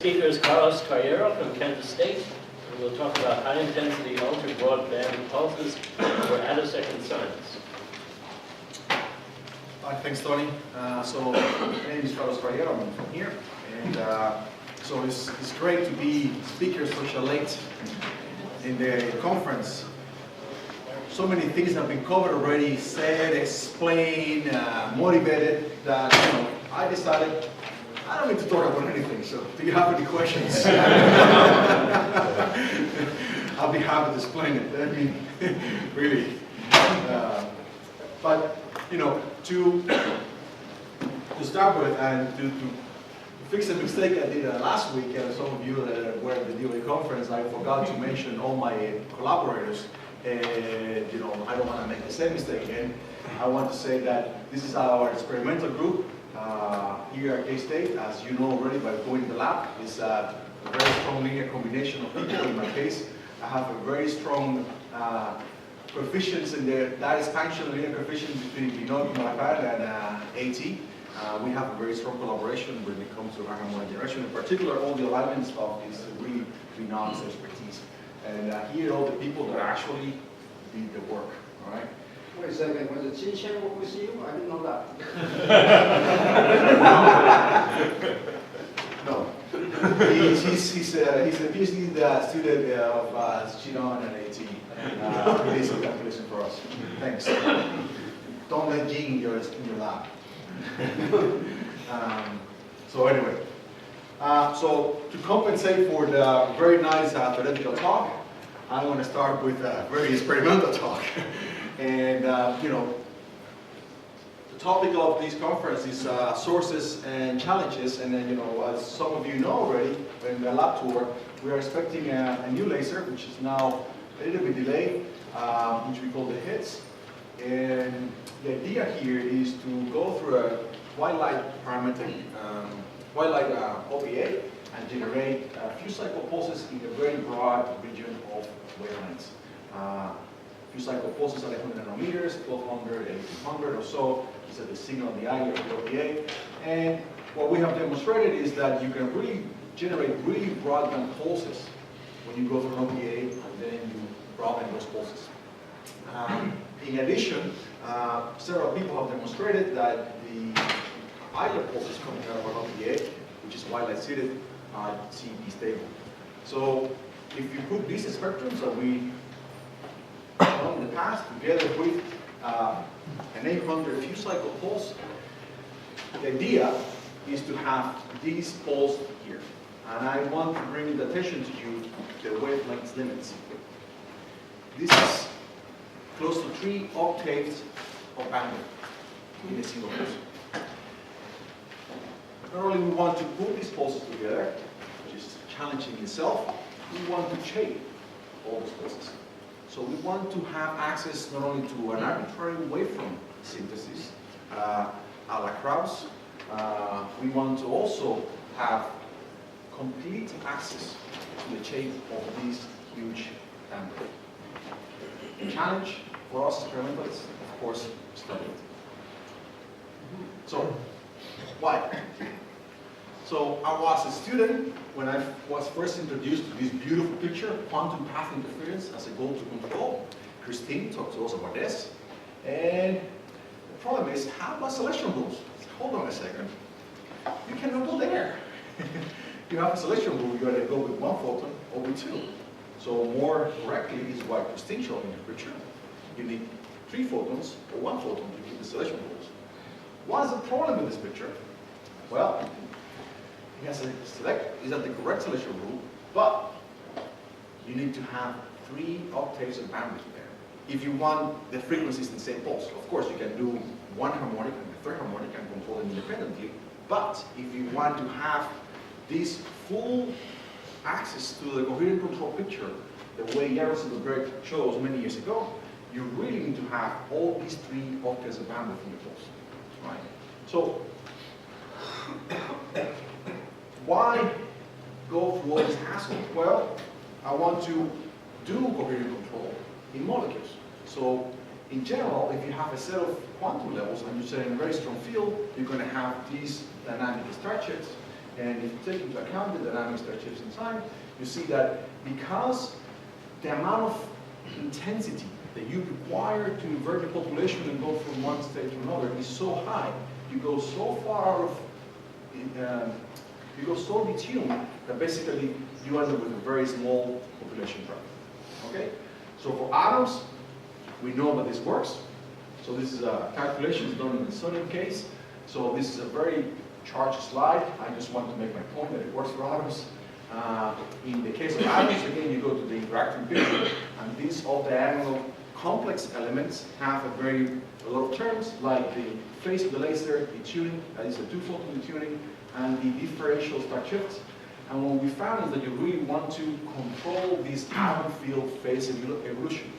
Speaker is Carlos Trallero from Kansas State, and we'll talk about high-intensity ultra-broadband pulses for attosecond science. Hi, thanks, Tony. So my name is Carlos Trallero. I'm from here, and so it's great to be speaker so late in the conference. So many things have been covered already, said, explained, motivated, that I decided I don't need to talk about anything. So, do you have any questions? I'll be happy to explain it. I mean, really. But to start with, and to fix a mistake I did last week, some of you that were at the DOE conference, I forgot to mention all my collaborators. And I don't want to make the same mistake again. I want to say that this is our experimental group here at K-State. As you know already by going to the lab, it's a very strong linear combination of people. In my case, I have a very strong coefficients in the that expansion linear coefficient between Pinot, Molecular, and AT. We have a very strong collaboration when it comes to harmonic generation. In particular, all the alignments of this really Pinot's expertise. And here are all the people that actually did the work. All right. Wait a second, was it Chin Chen work with you? I didn't know that. No. He's a PhD student of Chinon and AT. Basic calculation for us. Thanks. Don't let Jing in your lab. So anyway. So to compensate for the very nice theoretical talk, I'm going to start with a very experimental talk. And the topic of this conference is sources and challenges. And then as some of you know already, in the lab tour, we are expecting a new laser, which is now a little bit delayed, which we call the HITS. And the idea here is to go through a white light parametric white light OPA and generate a few cycle pulses in a very broad region of wavelengths. Few cycle pulses at 100 nanometers, 1200, 1800 or so. These are the signal on the eye of the OPA. And what we have demonstrated is that you can really generate really broadband pulses when you go through an OPA and then you broaden those pulses. In addition, several people have demonstrated that the Eiler pulses coming out of an OPA, which is white light seated, are CEP stable. So if you put these spectrums that we done in the past together with an 800 few cycle pulse, the idea is to have these pulses here. And I want to bring the attention to you the wavelength limits. This is close to 3 octaves of bandwidth in a single pulse. Not only we want to put these pulses together, which is challenging itself, we want to shape all those pulses. So we want to have access not only to an arbitrary waveform synthesis, a la Krauss, we want to also have complete access to the shape of these huge bandwidth. The challenge for us experimentalists, of course, study it. So, why? So I was a student when I was first introduced to this beautiful picture, quantum path interference as a goal to control. Christine talked to us about this. And the problem is, how about selection rules? Hold on a second. You cannot go there. You have a selection rule, you either go with 1 photon or with 2. So more correctly is what Christine showed in the picture. You need 3 photons or 1 photon to keep the selection rules. What is the problem with this picture? Well, is that the correct selection rule, but you need to have 3 octaves of bandwidth there. If you want the frequencies in the same pulse, of course you can do 1 harmonic and the 3rd harmonic and control them independently, but if you want to have this full access to the coherent control picture, the way Jaroslav chose many years ago, you really need to have all these 3 octaves of bandwidth in your pulse. Right? So, why go through all this hassle? Well, I want to do coherent control in molecules. So, in general, if you have a set of quantum levels and you set in a very strong field, you're going to have these dynamic structures. And if you take into account the dynamics that shifts in time, you see that because the amount of intensity that you require to invert the population and go from one state to another is so high, you go so far out of, you go so detuned that basically you end up with a very small population drop. Okay? So for atoms, we know that this works. So this is a calculation done in the sodium case. So this is a very charged slide. I just want to make my point that it works for atoms. In the case of atoms, again, you go to the interacting picture, and these all-diagonal complex elements have a lot of terms, like the phase of the laser, the tuning, that is a two-photon tuning, and the differential star shifts. And what we found is that you really want to control this atom field phase evolution.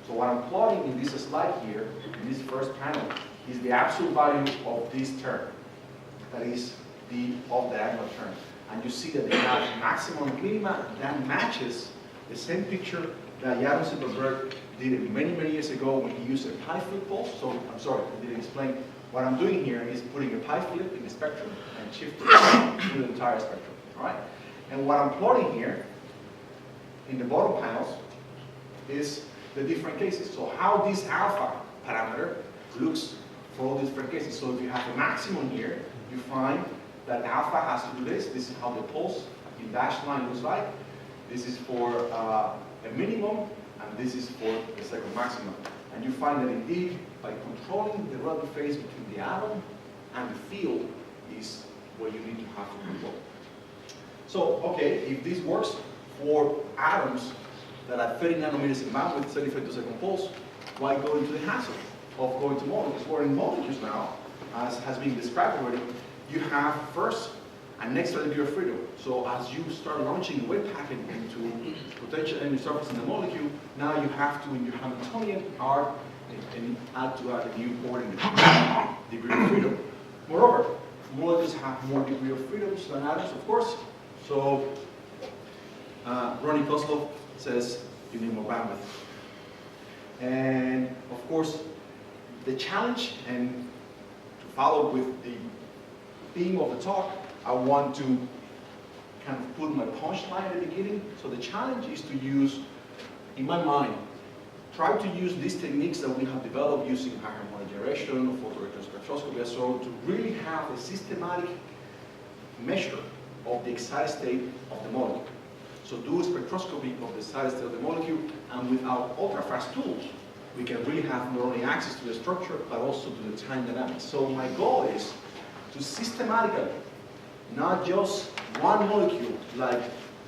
So what I'm plotting in this slide here, in this first panel, is the absolute value of this term. That is the off-diagonal term. And you see that they have maximum and minima that matches the same picture that Jaron Silverberg did many, many years ago when he used a pi flip pulse. So I'm sorry, I didn't explain. What I'm doing here is putting a pi flip in the spectrum and shifting through the entire spectrum. All right? And what I'm plotting here in the bottom panels is the different cases. So how this alpha parameter looks for all these different cases. So if you have a maximum here, you find that alpha has to do this. This is how the pulse in dashed line looks like. This is for a minimum, and this is for the second maximum. And you find that indeed, by controlling the relative phase between the atom and the field is what you need to have to control. So, okay, if this works for atoms that are 30 nanometers in bandwidth, 35-second pulse, why go into the hassle of going to molecules? Where in molecules now, as has been described already, you have first an extra degree of freedom. So as you start launching a wave packet into potential enemy surface in the molecule, now you have to, in your Hamiltonian, add to a new coordinate degree of freedom. Moreover, molecules have more degree of freedom than atoms, of course. So Ronnie Kozlov says you need more bandwidth. And of course, the challenge, and to follow with the theme of the talk, I want to kind of put my punchline at the beginning. So the challenge is to use, in my mind, try to use these techniques that we have developed using high harmonic generation, photoelectron spectroscopy, so to really have a systematic measure of the excited state of the molecule. So do a spectroscopy of the excited state of the molecule, and with our ultrafast tools, we can really have not only access to the structure, but also to the time dynamics. So my goal is to systematically, not just one molecule like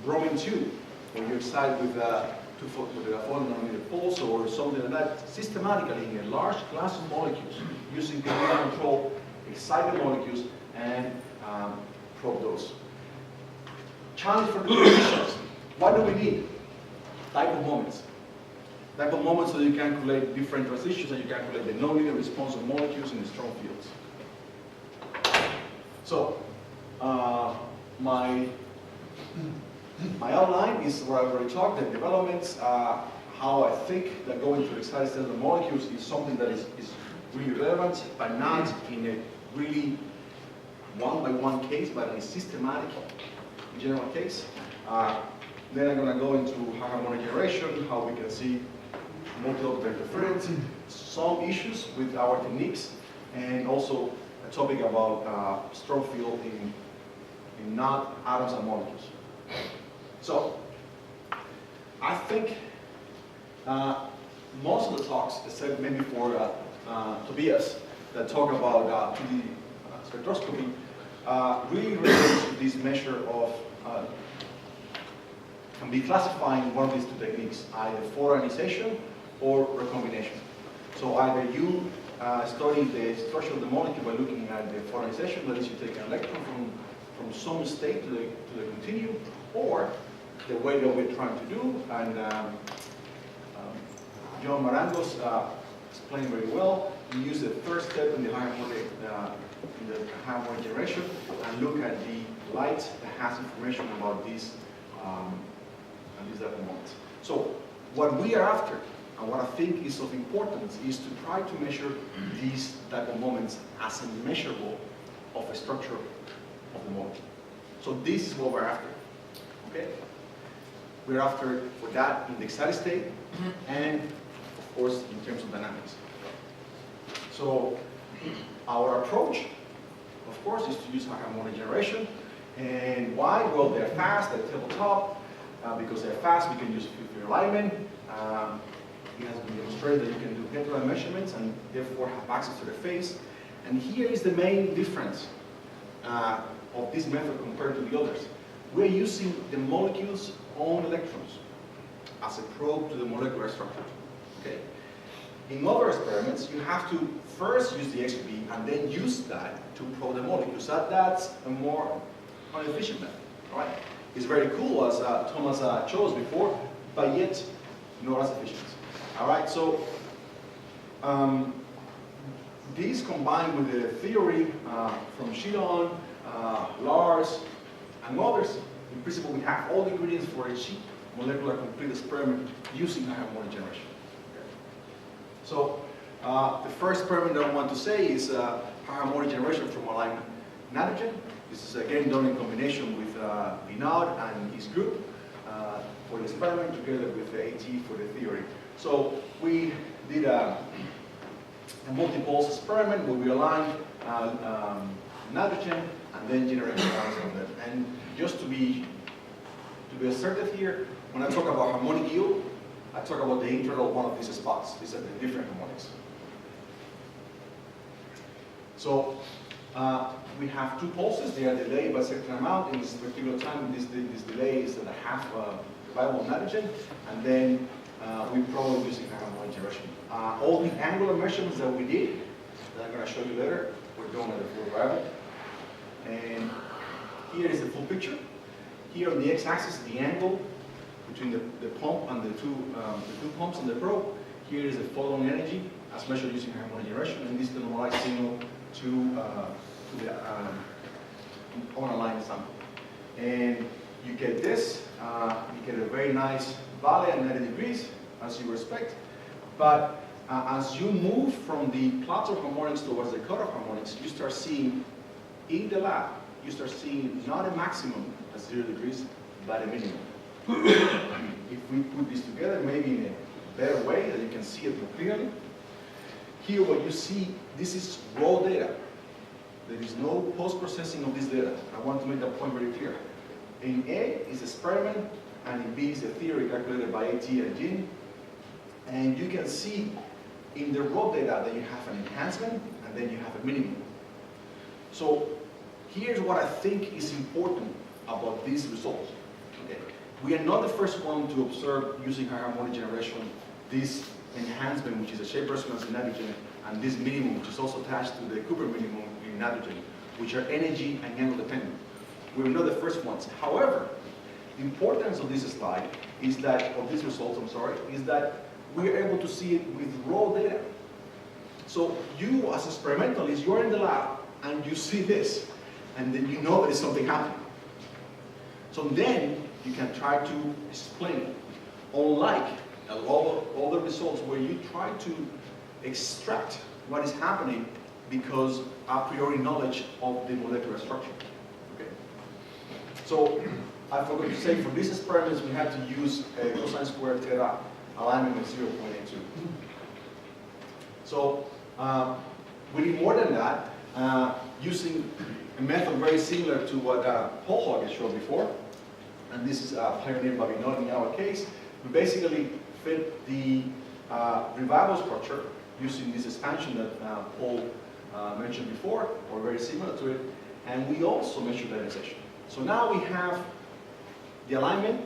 bromine-2, where you're excited with a 4-nanometer pulse or something like that, systematically in a large class of molecules, using coherent control, excited molecules, and probe those. Challenge for the clinicians. What do we need? Dipole moments. Dipole moments so you can calculate different transitions and you can calculate the nonlinear response of molecules in the strong fields. So, my outline is what I've already talked, the developments, how I think that going to the excited state of the molecules is something that is really relevant, but not in a really one-by-one case, but in a systematic general case. Then I'm going to go into high harmonic generation, how we can see multi-optical interference, some issues with our techniques, and also a topic about strong field in not atoms and molecules. So, I think most of the talks, except maybe for Tobias, that talk about 2D spectroscopy, really relates to this measure of, can be classifying one of these two techniques, either photoionization or recombination. So either you study the structure of the molecule by looking at the photoionization, that is, you take an electron from some state to the continuum, or the way that we're trying to do, and John Marangos explained very well. You use the first step in the high harmonic generation and look at the light that has information about these dipole moments. So what we are after, and what I think is of importance, is to try to measure these dipole moments as a measurable of a structure of the molecule. So this is what we're after, okay? We're after for that in the excited state and, of course, in terms of dynamics. So our approach, of course, is to use harmonic generation. And why? Well, they're fast at tabletop. Because they're fast, we can use field alignment. It has been demonstrated that you can do head-to-head measurements and therefore have access to the phase. And here is the main difference of this method compared to the others. We're using the molecule's own electrons as a probe to the molecular structure. Okay? In other experiments, you have to first use the XP and then use that to probe the molecules. So that's a more inefficient method. Right? It's very cool, as Thomas chose before, but yet not as efficient. All right, so these combined with the theory from Shidon, Lars, and others, in principle we have all the ingredients for a cheap molecular complete experiment using harmonic generation. Okay. So the first experiment that I want to say is harmonic generation from alignment nitrogen. This is again done in combination with Vinod and his group for the experiment together with the AT for the theory. So we did a multipulse experiment where we aligned nitrogen and then generated ions from them. And just to be assertive here, when I talk about harmonic yield, I talk about the internal one of these spots. These are the different harmonics. So we have two pulses. They are delayed by a certain amount. In this particular time, this delay is at a half survival of nitrogen. And then we probe using harmonic generation. All the angular measurements that we did, that I'm going to show you later, we're doing at the full variable. And here is the full picture. Here on the x-axis, the angle between the pump and the two pumps and the probe. Here is the photon energy as measured using harmonic generation, and this is the normalized signal to the on-aligned sample. And you get this, you get a very nice valley at 90 degrees, as you would expect. But as you move from the plateau harmonics towards the cutoff harmonics, you start seeing in the lab, you start seeing not a maximum at 0 degrees, but a minimum. If we put this together, maybe in a better way that you can see it more clearly. Here what you see, this is raw data. There is no post-processing of this data. I want to make that point very clear. In A is experiment, and in B is the theory calculated by AT and Jin. And you can see in the raw data that you have an enhancement, and then you have a minimum. So here's what I think is important about these results. Okay. We are not the first one to observe using harmonic generation this enhancement, which is a shape resonance in nitrogen, and this minimum, which is also attached to the Cooper minimum in nitrogen, which are energy and angle dependent. We're not the first ones. However, the importance of this slide is that, of these results, I'm sorry, is that we are able to see it with raw data. So you, as experimentalists, you're in the lab and you see this, and then you know that there's something happening. So then you can try to explain it. Unlike all the results where you try to extract what is happening because a priori knowledge of the molecular structure. Okay. So I forgot to say, for these experiments we had to use a cosine squared theta alignment of 0.82. So we did more than that, using a method very similar to what Paul Hogg showed before, and this is pioneered by Vinod in our case. We basically fit the revival structure using this expansion that Paul mentioned before, or very similar to it, and we also measured ionization. So now we have the alignment,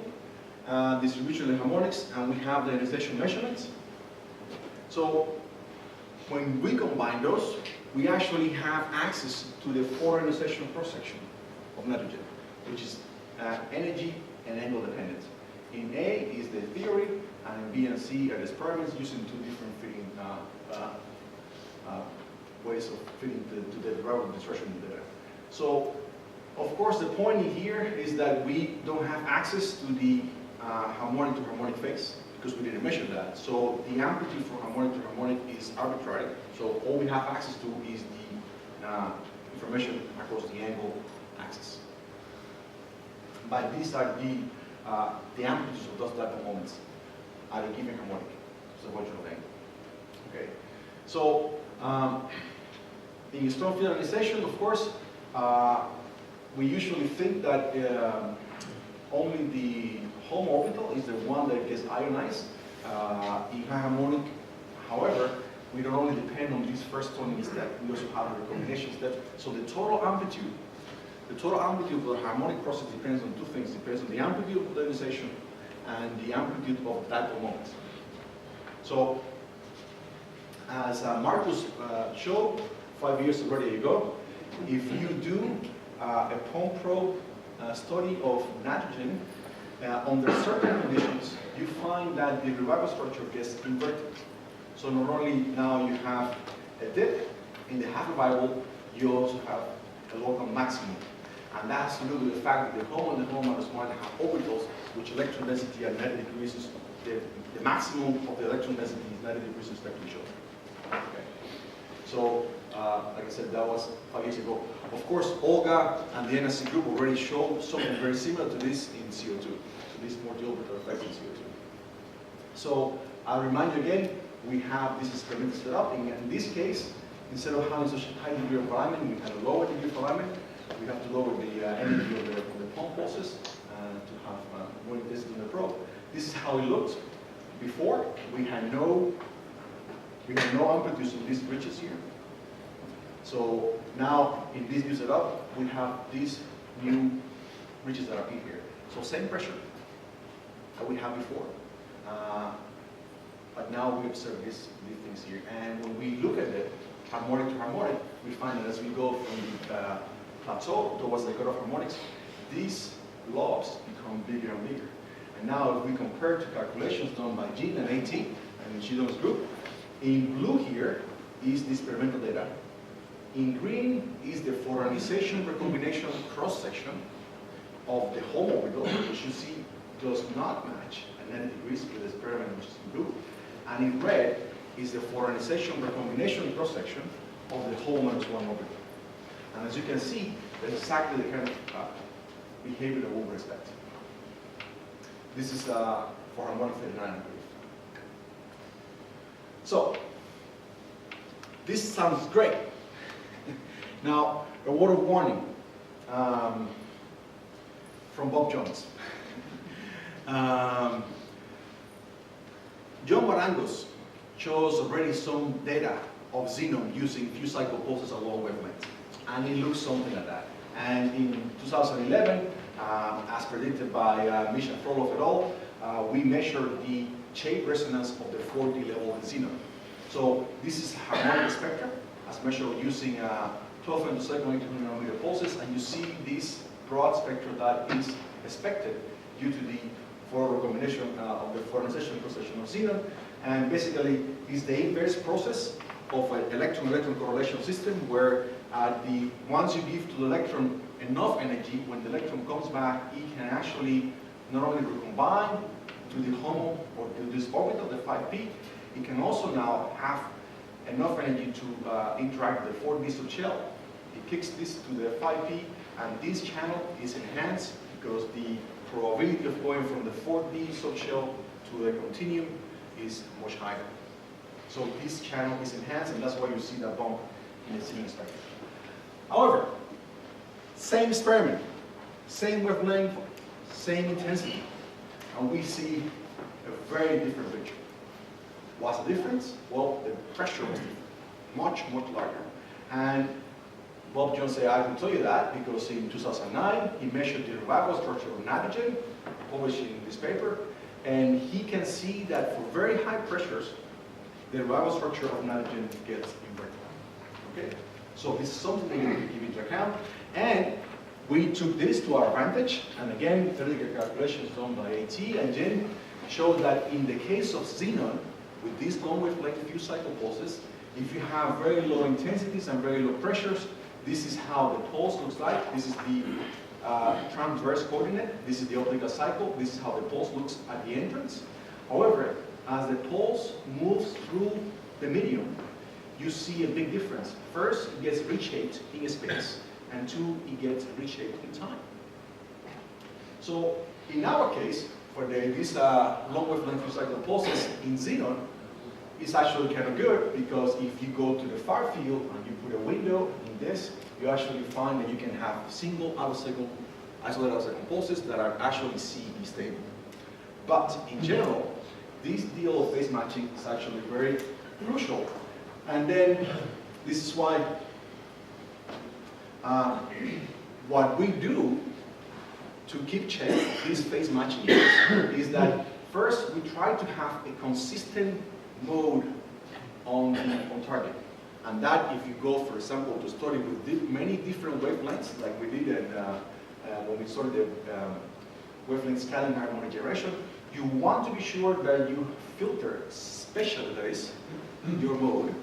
distribution of the harmonics, and we have the ionization measurements. So when we combine those, we actually have access to the photoionization cross-section of nitrogen, which is energy and angle dependent. In A is the theory, and in B and C are the experiments using two different fitting ways of fitting to the variable distortion data. So, of course, the point here is that we don't have access to the harmonic to harmonic phase because we didn't measure that. So the amplitude from harmonic to harmonic is arbitrary. So all we have access to is the information across the angle axis. but these are the amplitudes of those type of moments at a given harmonic. So what you're saying. Okay. So in strong field ionization, of course, we usually think that only the home orbital is the one that gets ionized in high harmonic. However, we don't only depend on this first tuning step, we also have the recombination step. So the total amplitude of the harmonic process depends on two things. It depends on the amplitude of the ionization and the amplitude of the dipole moments. So, as Marcus showed 5 years already ago, if you do a pump probe study of nitrogen under certain conditions, you find that the revival structure gets inverted. So not only now you have a dip in the half revival, you also have a local maximum. And that has to do with the fact that the home and the home minus one have orbitals which electron density at 90 degrees is the maximum of the electron density is 90 degrees with respect to each other. Okay. So, like I said, that was 5 years ago. Of course, Olga and the NSC group already showed something very similar to this in CO2, to this multi-orbital effect in CO2. So, I'll remind you again, we have this experiment set up. In this case, instead of having such a high degree of alignment, we have a lower degree of alignment. We have to lower the energy of the pump pulses to have more intensity in the probe. This is how it looked before. We had no amplitudes in these bridges here. So now in this new setup, we have these new bridges that appear here. So same pressure that we had before. But now we observe these things here. And when we look at it, harmonic to harmonic, we find that as we go from the plateau towards the cutoff harmonics, these lobes become bigger and bigger. And now if we compare to calculations done by Jean and AT and Shidon's group, in blue here is the experimental data. In green is the photoionization recombination cross-section of the home orbital, which you see does not match at 90 degrees with the experiment, which is in blue. And in red is the photoionization recombination cross-section of the home minus one orbital. And as you can see, that's exactly the kind of behavior that we would expect. This is for harmonic 39, I believe. So, this sounds great. Now, a word of warning from Bob Jones. John Barangos shows already some data of xenon using few cycle pulses at low wavelengths. And it looks something like that. And in 2011, as predicted by Misha Frolov et al., we measured the shape resonance of the 4D level in xenon. So this is harmonic spectra, as measured using 12 attosecond 200 nanometer pulses, and you see this broad spectrum that is expected due to the photo recombination of the photoionization cross-section of xenon. And basically, it's the inverse process of an electron-electron correlation system where once you give to the electron enough energy, when the electron comes back, it can actually not only recombine to the HOMO or to this orbital, the 5p, it can also now have enough energy to interact with the 4D subshell. It kicks this to the 5p, and this channel is enhanced because the probability of going from the 4D subshell to the continuum is much higher. So this channel is enhanced, and that's why you see that bump in the xenon spectrum. However, same experiment, same wavelength, same intensity, and we see a very different picture. What's the difference? Well, the pressure was different, much, much larger. And Bob Jones said, I can tell you that because in 2009, he measured the revival structure of nitrogen, published in this paper, and he can see that for very high pressures, the revival structure of nitrogen gets inverted. Okay? So this is something that you need to keep into account. And we took this to our advantage, and again, theoretical calculations done by AT and Jin showed that in the case of xenon, with these long wavelength fused cycle pulses, if you have very low intensities and very low pressures, this is how the pulse looks like. This is the transverse coordinate. This is the optical cycle. This is how the pulse looks at the entrance. However, as the pulse moves through the medium, you see a big difference. First, it gets reshaped in space, and two, it gets reshaped in time. So in our case, for these long wavelength cycle pulses in xenon, it's actually kind of good because if you go to the far field and you put a window in this, you actually find that you can have single attosecond, isolated attosecond pulses that are actually CE stable. But in general, this deal of phase matching is actually very crucial. And then this is why what we do to keep check this phase matching is that first we try to have a consistent mode on target. And that if you go, for example, to study with many different wavelengths, like we did when we studied the wavelength scaling harmonic generation, you want to be sure that you filter spatially, that is, your mode.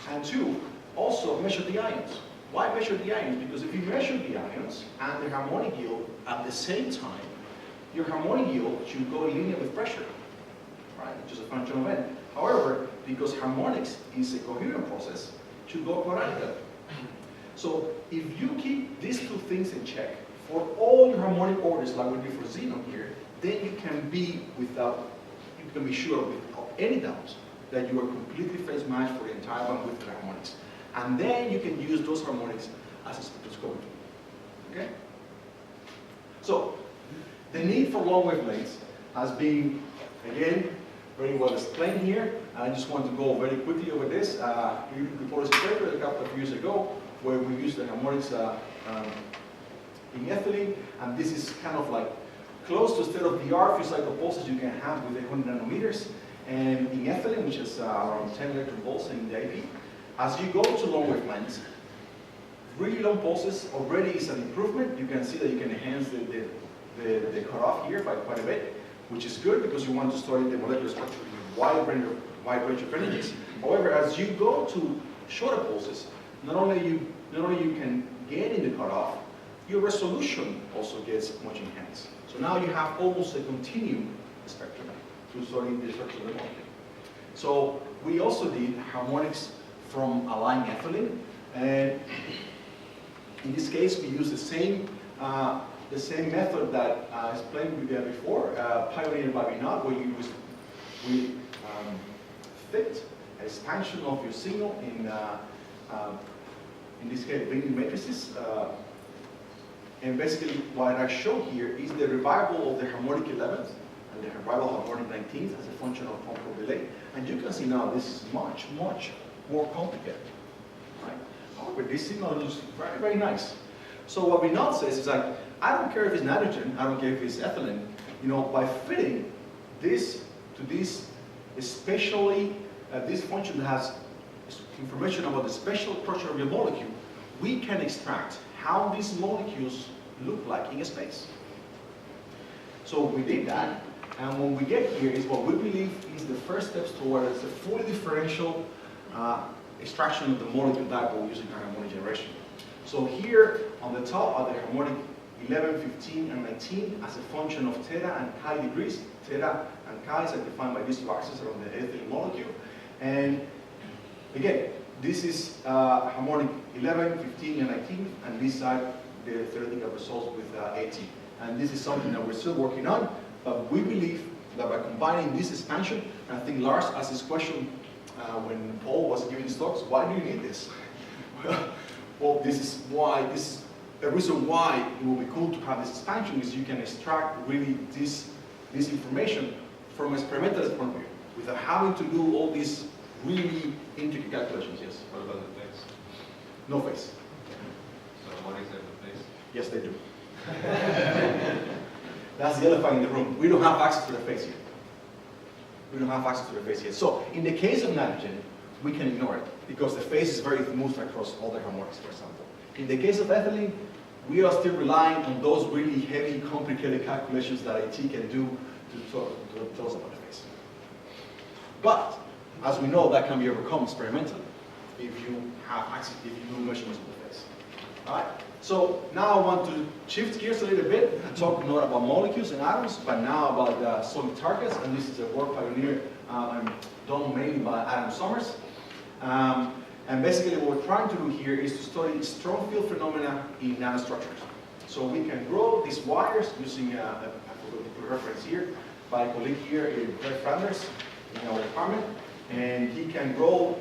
And two, also measure the ions. Why measure the ions? Because if you measure the ions and the harmonic yield at the same time, your harmonic yield should go in linear with pressure, right? Which is a function of n. However, because harmonics is a coherent process, it should go quadratically. So if you keep these two things in check for all your harmonic orders, like we did for xenon here, then you can be sure without any doubt that you are completely phase matched for the entire bandwidth of the harmonics. And then you can use those harmonics as a spectroscope. Okay? So, the need for long wavelengths has been, again, very well explained here. I just want to go very quickly over this. We reported a paper a couple of years ago where we used the harmonics in ethylene, and this is kind of like close to state-of-the-art few cycle pulses you can have with 100 nanometers. And in ethylene, which is around 10 electron volts in the IP, as you go to long wavelengths, really long pulses already is an improvement. You can see that you can enhance the cutoff here by quite a bit, which is good because you want to study the molecular structure in a wide range of energies. However, as you go to shorter pulses, not only you can gain in the cutoff, your resolution also gets much enhanced. So now you have almost a continuum spectrum to study the structure of the molecule. So we also did harmonics from aligned ethylene, and in this case we use the same method that I explained before, pioneered by Vinod, where we fit expansion of your signal in this case binding matrices. And basically what I show here is the revival of the harmonic 11th and the revival of harmonic 19th as a function of punctual delay. And you can see now this is much, much more complicated. Right? However, this signal looks very, very nice. So what Vinod says is like, I don't care if it's nitrogen, I don't care if it's ethylene, by fitting this to this, especially this function that has information about the spatial structure of your molecule, we can extract how these molecules look like in space. So we did that, and when we get here is what we believe is the first steps towards a fully differential extraction of the molecule dipole using harmonic generation. So here on the top are the harmonic 11, 15, and 19 as a function of theta and chi degrees. Theta and chi are defined by these two axes around the ethylene molecule. And again, this is harmonic 11, 15, and 19, and this side, the theoretical results with 18. And this is something that we're still working on, but we believe that by combining this expansion, and I think Lars asked this question when Paul was giving his talks, why do you need this? Well, this is the reason why it will be cool to have this expansion is you can extract really this information from an experimental point of view, without having to do all these really intricate calculations, yes. What about the phase? No phase. So harmonics have a phase? Yes, they do. That's the elephant in the room. We don't have access to the phase yet. We don't have access to the phase yet. So in the case of nitrogen, we can ignore it because the phase is very smooth across all the harmonics, for example. In the case of ethylene, we are still relying on those really heavy, complicated calculations that IT can do to tell us about the phase. But as we know, that can be overcome experimentally if you have access, if you do measurements of the phase. All right. So now I want to shift gears a little bit and talk not about molecules and atoms, but now about solid targets. And this is a work pioneered and done mainly by Adam Summers. And basically what we're trying to do here is to study strong field phenomena in nanostructures. So we can grow these wires using a reference here by a colleague here in Flanders in our department, and he can grow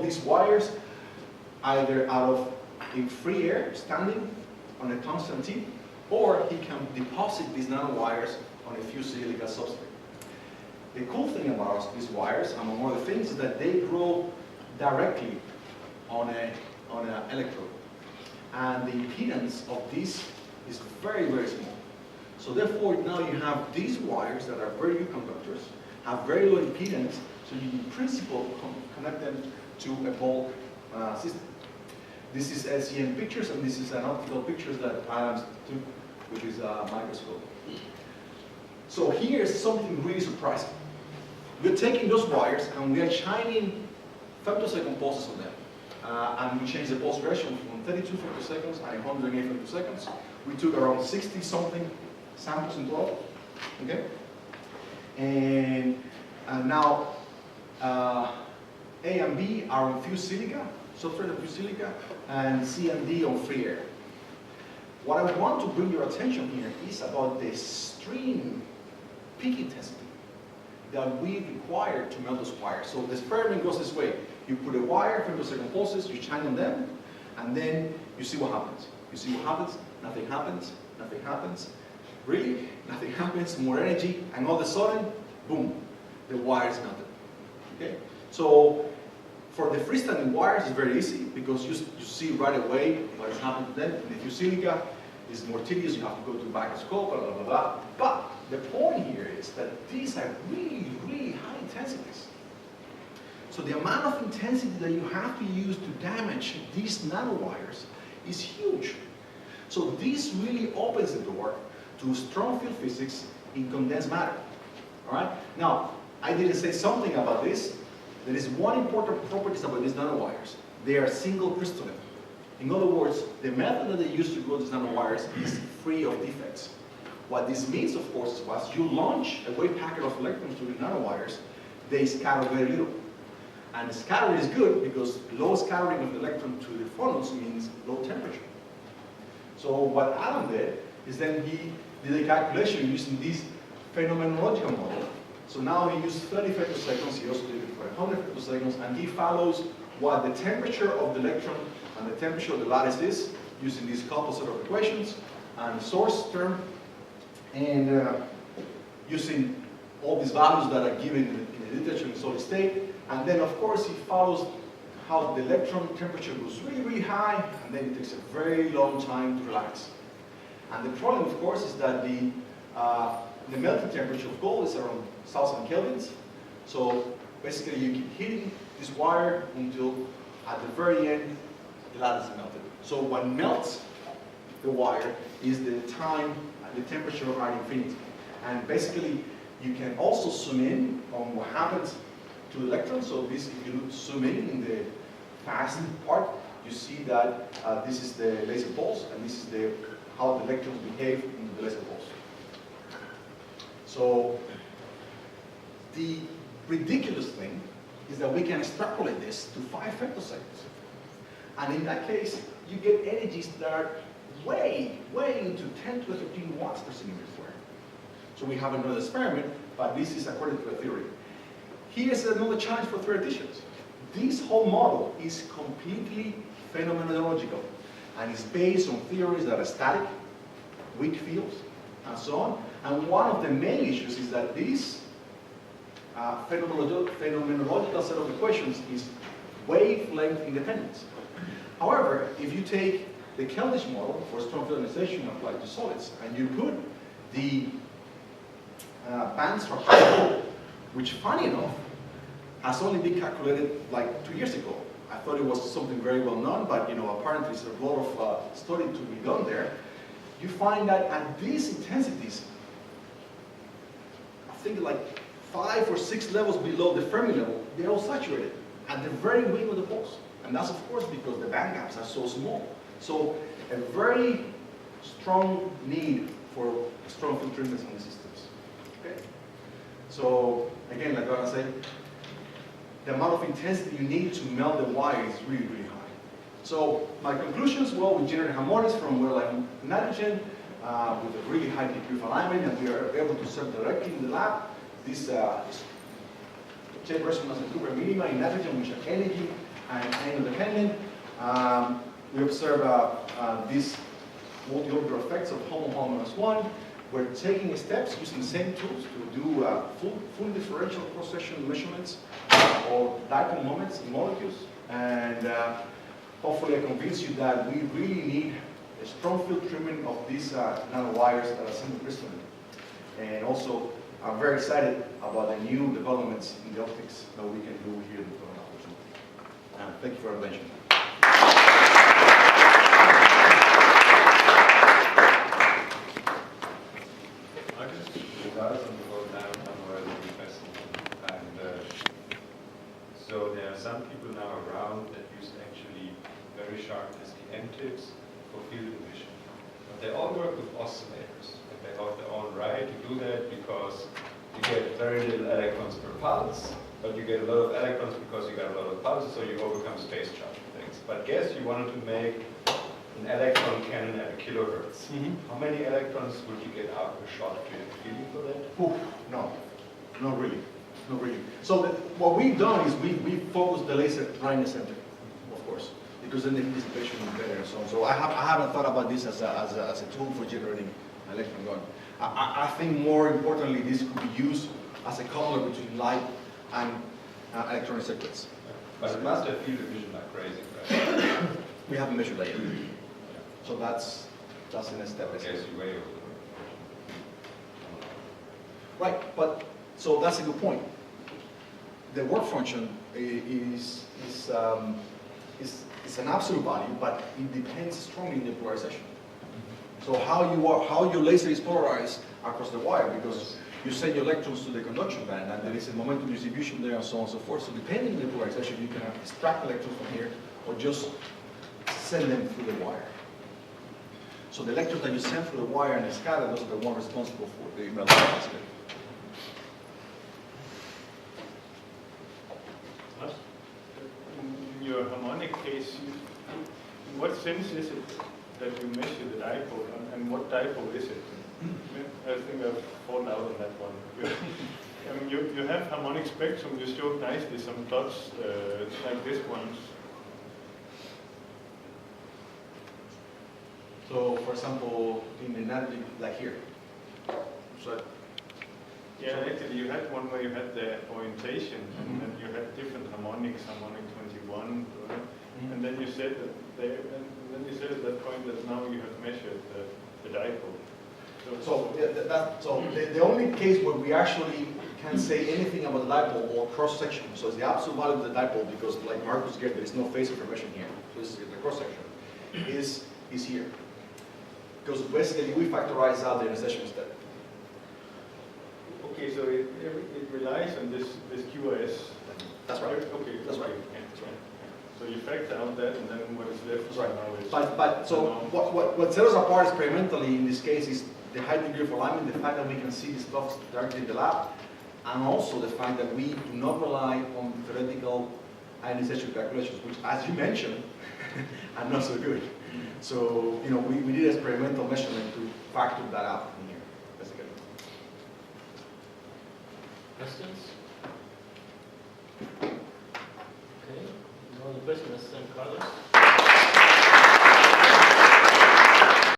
these wires either out of in free air, standing on a constant T, or he can deposit these nanowires on a fused silica substrate. The cool thing about these wires, among other things, is that they grow directly on an electrode. And the impedance of this is very, very small. So therefore, now you have these wires that are very good conductors, have very low impedance, so you in principle connect them to a bulk system. This is SEM pictures, and this is an optical pictures that ITAMP took, which is a microscope. So here's something really surprising. We're taking those wires and we are shining femtosecond pulses on them. And we changed the pulse ratio from 32 femtoseconds and 108 femtoseconds. We took around 60-something samples in total. Okay? And now A and B are on fused silica, substrate of fused silica, and C and D on free air. What I want to bring your attention here is about the extreme peak intensity that we require to melt those wires. So the experiment goes this way. You put a wire, femtosecond pulses, you shine on them, and then you see what happens. You see what happens, nothing happens, nothing happens. Really, nothing happens, more energy, and all of a sudden, boom, the wire is melted. Okay? So for the freestanding wires, it's very easy because you see right away what is happening to them. And if you silica, it's more tedious, you have to go to the microscope, blah, blah, blah, blah. But the point here is that these are really, really high intensities. So the amount of intensity that you have to use to damage these nanowires is huge. So this really opens the door to strong field physics in condensed matter. All right? Now, I didn't say something about this. There is one important property about these nanowires. They are single crystalline. In other words, the method that they use to grow these nanowires is free of defects. What this means, of course, is once you launch a wave packet of electrons through the nanowires, they scatter very little. And scattering is good because low scattering of the electron to the photons means low temperature. So what Alan did is then he did a calculation using this phenomenological model. So now he used 30 femtoseconds, he also did it for 100 femtoseconds, and he follows what the temperature of the electron and the temperature of the lattice is using these couple set of equations and source term, and using all these values that are given in the literature in solid state. And then, of course, he follows how the electron temperature goes really, really high, and then it takes a very long time to relax. And the problem, of course, is that the melting temperature of gold is around 1,000 kelvins. So basically, you keep hitting this wire until at the very end, the lattice is melted. So what melts the wire is the time and the temperature at infinity. And basically, you can also zoom in on what happens to the electrons. So this, if you zoom in the fast part, you see that this is the laser pulse, and this is how the electrons behave in the laser pulse. So the ridiculous thing is that we can extrapolate this to 5 femtoseconds. And in that case, you get energies that are way, way into 10 to the 13 watts per centimeter squared. So we have another experiment, but this is according to a theory. Here's another challenge for theoreticians. This whole model is completely phenomenological, and it's based on theories that are static, weak fields, and so on. And one of the main issues is that this phenomenological set of equations is wavelength independent. However, if you take the Keldysh model for strong photoionization applied to solids, and you put the band structure, which funny enough, has only been calculated like 2 years ago. I thought it was something very well known, but apparently there's a lot of study to be done there. You find that at these intensities, I think like 5 or 6 levels below the Fermi level, they're all saturated at the very wing of the pulse. And that's of course because the band gaps are so small. So a very strong need for strong field treatments on the systems. Okay? So again, like I say, the amount of intensity you need to melt the wire is really, really high. So my conclusions, well, we generate harmonics from like nitrogen with a really high degree of alignment, and we are able to observe directly in the lab this chain resonance and super minima in nitrogen, which are energy and angle dependent. We observe these multi-orbital effects of HOMO-1. We're taking steps using the same tools to do full differential cross-section measurements or dipole moments in molecules. And hopefully I convince you that we really need a strong field treatment of these nanowires that are semi-crystalline. And also, I'm very excited about the new developments in the optics that we can do here in the Photoionization. Thank you for your attention. So there are some people now around that use actually very sharp SDM tips for field emission. But they all work with oscillators, and they have their own right to do that because you get very little electrons per pulse, but you get a lot of electrons because you got a lot of pulses, so you overcome space charge things. But guess you wanted to make an electron cannon at a kilohertz. How many electrons would you get out of a shot? Do you have a feeling for that? Oof, no, not really. Not really. So what we've done is we focused the laser right in the center, of course, because then the dissipation is better and so on. So I haven't thought about this as a tool for generating electron gun. I think more importantly, this could be used as a coupler between light and electronic circuits. But it must have field emission like crazy, right? We haven't measured that yet. So that's the next step. I guess you way over. Right, but so that's a good point. The work function is an absolute value, but it depends strongly on the polarization. So how your laser is polarized across the wire, because you send your electrons to the conduction band, and there is a momentum distribution there, and so on and so forth. So depending on the polarization, you can extract electrons from here, or just send them through the wire. So the electrons that you send through the wire and scatter, those are the ones responsible for the melting. In your harmonic case, in what sense is it that you measure the dipole, and what dipole is it? I think I've fallen out on that one. I mean, you have harmonic spectrum, you showed nicely some plots like this one. So, for example, in the analogy, like here. So, yeah, actually, you had one where you had the orientation, and then you had different harmonics, harmonic 21, right? And then you said that at that point that now you have measured the dipole. So the only case where we actually can say anything about the dipole or cross section, so it's the absolute value of the dipole, because like Marcus gave, there is no phase information here. So this is the cross section is here, because basically we factorize out the ionization step. Okay, so it relies on this QRS. That's right. Okay, That's right. Yeah. So you factor out that, and then what is left? That's right. Now is But so what sets us apart experimentally in this case is the high degree of alignment, the fact that we can see this stuff directly in the lab, and also the fact that we do not rely on theoretical ionization calculations, which, as you mentioned, are not so good. So we did experimental measurement to factor that out in here, basically. Questions? Okay. No other questions, Carlos?